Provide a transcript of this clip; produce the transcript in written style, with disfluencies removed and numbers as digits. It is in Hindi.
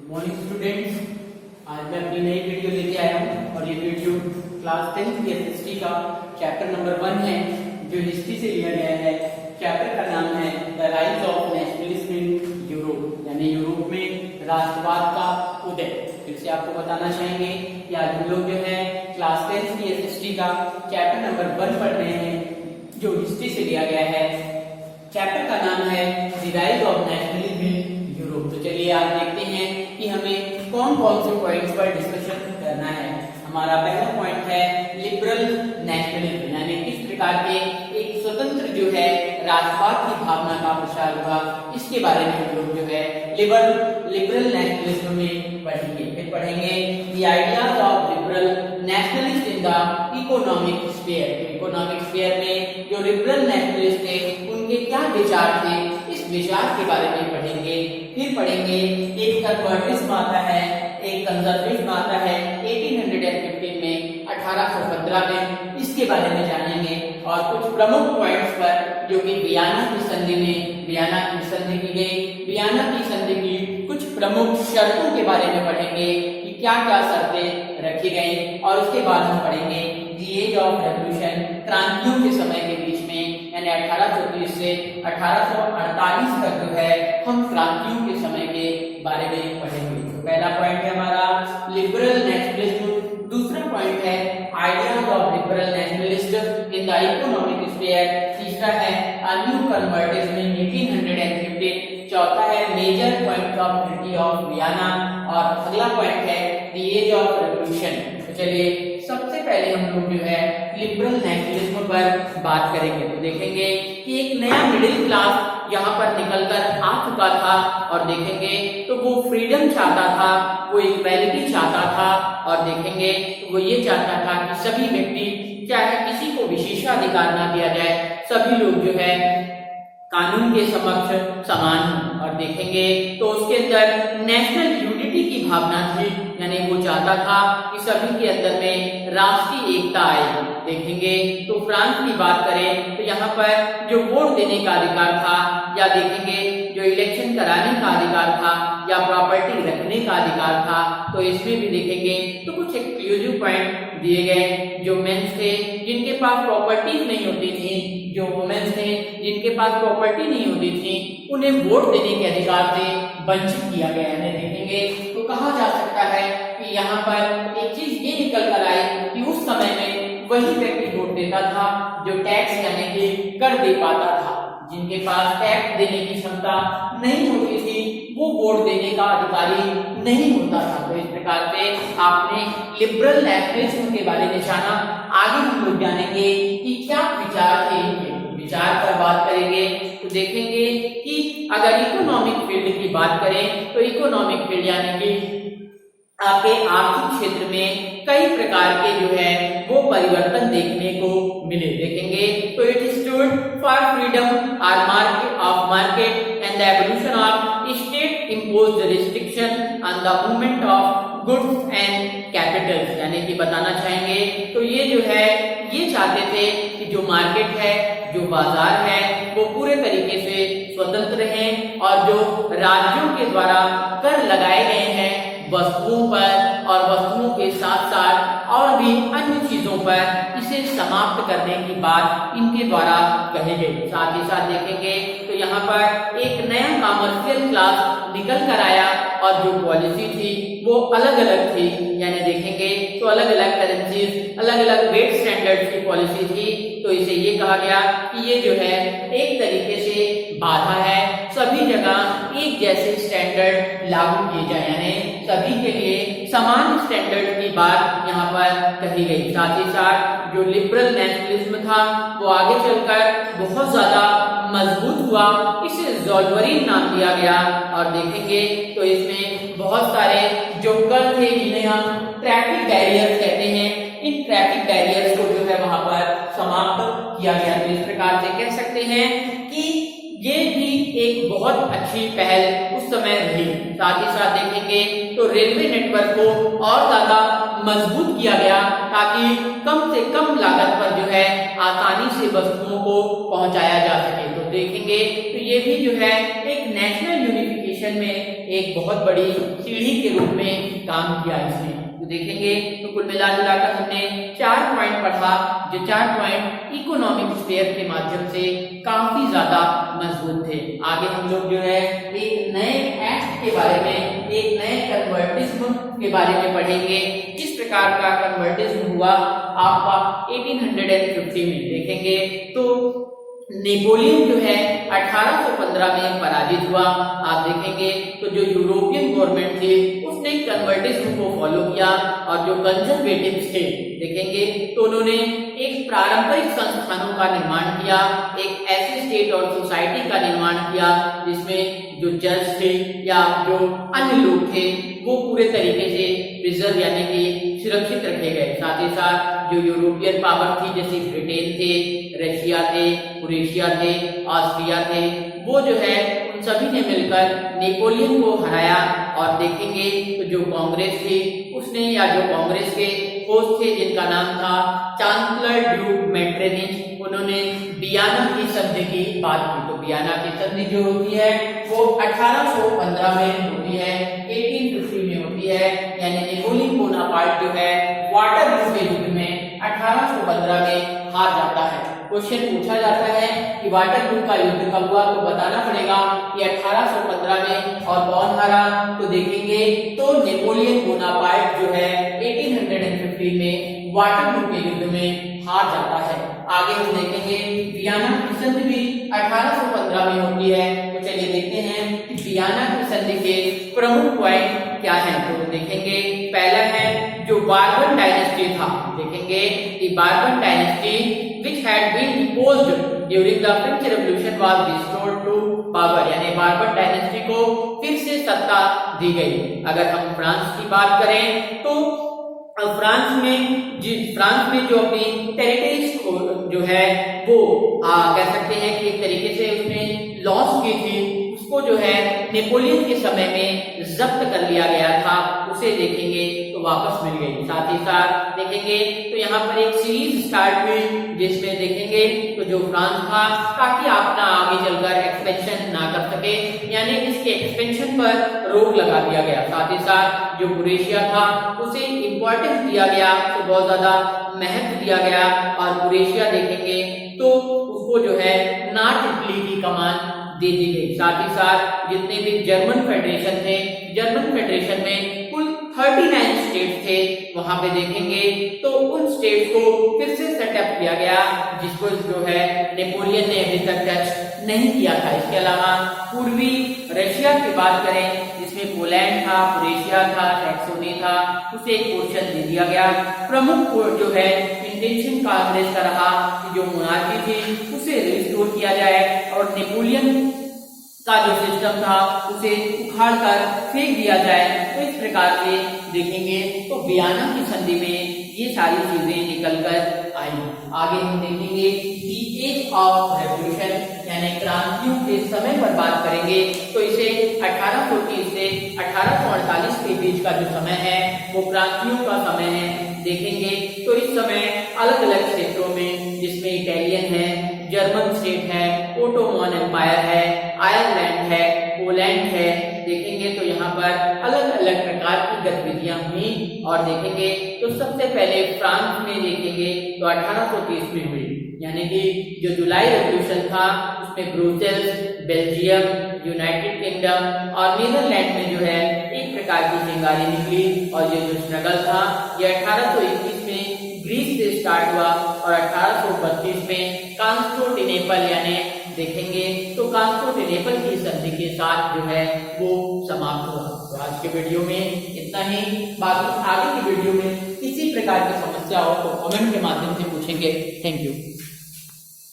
मॉर्निंग स्टूडेंट्स, आज मैं अपनी नई वीडियो लेके आया हूँ और ये वीडियो क्लास 10th की हिस्ट्री का चैप्टर नंबर 1 है जो हिस्ट्री से लिया गया है। चैप्टर का नाम है the rise of nationalism in Europe, यानी यूरोप में राष्ट्रवाद का उदय। फिर से आपको बताना चाहेंगे कि आज हम लोग जो है क्लास 10th की हिस्ट्री का चैप्टर नंबर 1 पढ़ रहे हैं जो हिस्ट्री से लिया गया है। चैप्टर का नाम है the rise of nationalism in Europe. तो चलिए आज देखते हैं कि हमें कौन कौन से पॉइंट्स पर डिस्कशन करना है। हमारा पहला पॉइंट है लिबरल नेशनलिज्म, यानी किस प्रकार के एक स्वतंत्र जो है राष्ट्रवाद की भावना का प्रसार हुआ, इसके बारे में हम लोग जो है लिबरल नेशनलिज्म में पढ़ेंगे। फिर पढ़ेंगे the ideas of liberal nationalist in the economic sphere. Economic sphere में जो लिबरल नेशनलिस्ट थे उनके क्या विचार थे, इस विचार के बारे में पढ़ेंगे। फिर पढ़ेंगे एक कन्वर्टिज्म आता है, एक कंजर्वेटिज्म आता है 1815 में, 1815 में, इसके बारे में जानेंगे। और कुछ प्रमुख पॉइंट्स पर जो कि वियना की संधि में वियना की संधि की गई, वियना की संधि की कुछ प्रमुख शर्तों के बारे में पढ़ेंगे कि क्या क्या शर्तें रखी गई। और उसके बाद हम पढ़ेंगे द एज ऑफ रेवोल्यूशन, क्रांतियों के समय के बीच में, यानी 1830 से 1848 तक जो है हम क्रांतियों के समय के बारे में पढ़ेंगे। तो पहला पॉइंट है हमारा लिबरल नेशनलिज्म। दूसरा पॉइंट है ideas of liberal nationalist in the economic sphere. तीसरा है अ न्यू कन्वर्टिज्म इन 1815। चौथा है major point of treaty of Vienna. और अगला पॉइंट है द एज ऑफ रेवोल्यूशन। तो चलिए सबसे पहले हम लोग जो है लिबरल नेशनलिज्म पर बात करेंगे। तो देखेंगे कि एक नया मिडिल क्लास यहाँ पर निकलकर आ चुका था और देखेंगे तो वो फ्रीडम चाहता था, वो इक्वालिटी चाहता था। और देखेंगे तो वो ये चाहता था कि सभी व्यक्ति, चाहे किसी को विशेषाधिकार ना दिया जाए, सभी लोग जो है कानून के समक्ष समान हों। और देखेंगे तो उसके अंदर नेशनल यूनिटी की भावना थी, यानी वो चाहता था कि सभी के अंदर में राष्ट्रीय एकता आए। देखेंगे तो फ्रांस की बात करें तो यहाँ पर जो वोट देने का अधिकार था, या देखेंगे जो इलेक्शन कराने का अधिकार था, या प्रॉपर्टी रखने का अधिकार था, तो इसमें भी देखेंगे तो कुछ एक्सक्लूसिव पॉइंट दिए गए। जो मेंस थे जिनके पास प्रॉपर्टीज नहीं होती थी, जो वुमेन्स थे जिनके पास प्रॉपर्टी नहीं होती थी, उन्हें वोट देने के अधिकार से वंचित किया गया है। देखेंगे तो कहा जा सकता है कि यहाँ पर एक चीज ये निकल कर आई कि उस समय में वही व्यक्ति वोट देता था जो टैक्स यानी कि कर दे पाता था। जिनके पास टैक्स देने की क्षमता नहीं होती थी वो वोट देने का अधिकारी नहीं होता था। तो इस प्रकार से आपने लिबरल नेशनलिज्म के बारे में जाना। आगे हम लोग जानेंगे कि क्या विचार थे इनके। विचार पर बात करेंगे तो देखेंगे कि अगर इकोनॉमिक फील्ड की बात करें तो इकोनॉमिक फील्ड यानी कि आपके आर्थिक क्षेत्र में कई प्रकार के जो है वो परिवर्तन देखने को मिले। देखेंगे तो इट स्टूड फॉर फ्रीडम और market and the evolution of state imposed restriction on the movement of goods and capital. यानी कि बताना चाहेंगे तो ये जो है ये चाहते थे कि जो मार्केट है, जो बाजार है, वो पूरे तरीके से स्वतंत्र हैं और जो राज्यों के द्वारा कर लगाए गए हैं वस्तुओं पर और वस्तुओं के साथ साथ और भी अन्य चीजों पर, इसे समाप्त करने की बात इनके द्वारा कही गई। साथ ही साथ देखेंगे तो यहाँ पर एक नया कमर्शियल क्लास निकल कर आया और जो पॉलिसी थी वो अलग अलग थी। यानी देखेंगे तो अलग अलग करेंसीज, अलग अलग रेट स्टैंडर्ड की पॉलिसी थी। तो इसे ये कहा गया कि ये जो है एक तरीके से बाधा है, सभी जगह एक जैसे स्टैंडर्ड लागू किए जाए, यानी सभी के लिए समान स्टैंडर्ड की बात यहाँ पर कही गई। साथ ही साथ जो लिबरल नेशनलिज्म था वो आगे चलकर बहुत ज्यादा मजबूत हुआ, इसे ज़ोल्वरीन नाम दिया गया। और देखेंगे तो इसमें बहुत सारे जो कर थे जिन्हें हम ट्रैफिक बैरियर्स कहते हैं, इन ट्रैफिक बैरियर्स को जो है वहां पर समाप्त किया गया। तो इस प्रकार से कह सकते हैं कि ये भी एक बहुत अच्छी पहल उस समय रही। साथ ही साथ देखेंगे तो रेलवे नेटवर्क को और ज्यादा मजबूत किया गया ताकि कम से कम लागत पर जो है आसानी से वस्तुओं को पहुंचाया जा सके। तो देखेंगे तो ये भी जो है एक नेशनल यूनिफिकेशन यूनिफिकेशन में एक बहुत बड़ी सीढ़ी के रूप में काम किया इसने। तो देखेंगे तो कुल मिलाकर हमने 4 पॉइंट पढ़ा, जो 4 पॉइंट इकोनॉमिक स्फीयर के माध्यम से काफी ज्यादा मजबूत थे। आगे हम लोग जो है एक नए एक्ट के बारे में, एक नए कन्वर्टिज्म के बारे में पढ़ेंगे। किस प्रकार का कन्वर्टिज्म हुआ आपका 1850 में देखेंगे। तो नेपोलियन जो है 1815 में पराजित हुआ। आप देखेंगे तो जो यूरोपियन गवर्नमेंट थी उसने कन्वर्टिज्म को फॉलो किया और जो कंजर्वेटिव्स थे देखेंगे तो उन्होंने एक पारंपरिक संस्थानों का निर्माण किया, एक ऐसे स्टेट और सोसाइटी का निर्माण किया जिसमें जो चर्च थे या जो अन्य लोग थे वो पूरे तरीके से प्रिजर्व यानी कि सुरक्षित रखे गए। साथ ही साथ जो यूरोपियन पावर थी जैसे ब्रिटेन थे, रशिया थे, क्रोएशिया थे, ऑस्ट्रिया थे, वो जो है उन सभी ने मिलकर नेपोलियन को हराया। और देखेंगे तो जो कांग्रेस थी उसने या जो कांग्रेस के होस्ट थे जिनका नाम था चांसलर ड्यूक मेटरनिच, उन्होंने वियना की संधि की बात की। तो वियना की संधि जो होती है वो 1815 में होती है, 1850 में होती है, यानी नेपोलियन बोनापार्ट जो है वाटरलू के युद्ध में 1815 में हार जाता है। क्वेश्चन पूछा जाता है कि वाटरलू का युद्ध कब हुआ, तो बताना पड़ेगा कि 1815 में। और कौन हारा, तो देखेंगे तो नेपोलियन बोनापार्ट जो है 1850 में वाटरलू के युद्ध में हार जाता है। आगे हम देखेंगे वियना की संधि भी 1815 में होती है। तो चलिए देखते हैं कि वियना की संधि के प्रमुख पॉइंट क्या हैं। तो देखेंगे पहला है जो बार्बन डायनेस्टी था, देखेंगे कि बार्बन dynasty which had been deposed during the French Revolution was restored to power, यानी बार्बन डायनेस्टी को फिर से सत्ता दी गई। अगर हम फ्रांस की बात करें तो फ्रांस में जो अपनी टेरिटरीज को जो है वो कह सकते हैं कि एक तरीके से उसने लॉस की थी, उसको जो है नेपोलियन के समय में जब्त कर लिया गया था, उसे देखेंगे तो वापस मिल गई। साथ ही साथ देखेंगे तो यहाँ पर एक सीरीज स्टार्ट हुई जिसमें देखेंगे तो जो फ्रांस था ताकि अपना आगे चलकर एक्सपेंशन ना कर सके, यानी इसके एक्सपेंशन पर रोक लगा दिया गया। साथ ही साथ जो क्रोएशिया था उसे इंपॉर्टेंस दिया गया, उसे बहुत ज्यादा महत्व दिया गया और क्रोएशिया देखेंगे तो उसको जो है नॉर्थ इटली की कमान दे दी गई। साथ ही साथ जितने भी जर्मन फेडरेशन थे, जर्मन फेडरेशन में कुल 39 स्टेट थे, वहां पे देखेंगे तो उन स्टेट को फिर से सेटअप किया गया जिसको जो है नेपोलियन ने अभी तक टच नहीं किया था। इसके अलावा पूर्वी रशिया की बात करें जिसमें पोलैंड था, क्रोएशिया था, सैक्सोनी था, उसे एक पोर्शन दे दिया गया। प्रमुख जो है इंटेंशन कांग्रेस का रहा कि जो मोनार्की थी उसे रिस्टोर किया जाए और नेपोलियन का जो सिस्टम था उसे उखाड़ कर फेंक दिया जाए। तो इस प्रकार से देखेंगे तो वियना की संधि में ये सारी चीजें निकलकर आई। आगे हम देखेंगे कि एज ऑफ रेवोल्यूशन यानी क्रांतियों के समय पर बात करेंगे तो इसे 1830 से 1848 के बीच का जो समय है वो क्रांतियों का समय है। देखेंगे तो इस समय अलग अलग क्षेत्रों में जिसमें इटालियन है, जर्मन स्टेट है, ओटोमन एम्पायर है, आयरलैंड है, पोलैंड है, देखेंगे तो यहाँ पर अलग अलग प्रकार की गतिविधियां हुई। और देखेंगे तो सबसे पहले फ्रांस में देखेंगे तो 1830 में हुई, यानी कि जो जुलाई रेवोल्यूशन था उसमें ब्रुसेल्स, बेल्जियम, यूनाइटेड किंगडम और नीदरलैंड में जो है एक प्रकार की चिंगारी निकली। और ये जो स्ट्रगल था ये 1821 में ग्रीस से स्टार्ट हुआ और 1832 में कॉन्स्टेंटिनोपल यानी देखेंगे तो कॉन्स्टेंटिनोपल की संधि के साथ जो है वो समाप्त हुआ। तो आज के वीडियो में इतना ही, बाकी आगे की वीडियो में किसी प्रकार की समस्या हो तो कमेंट के माध्यम से पूछेंगे। Thank you.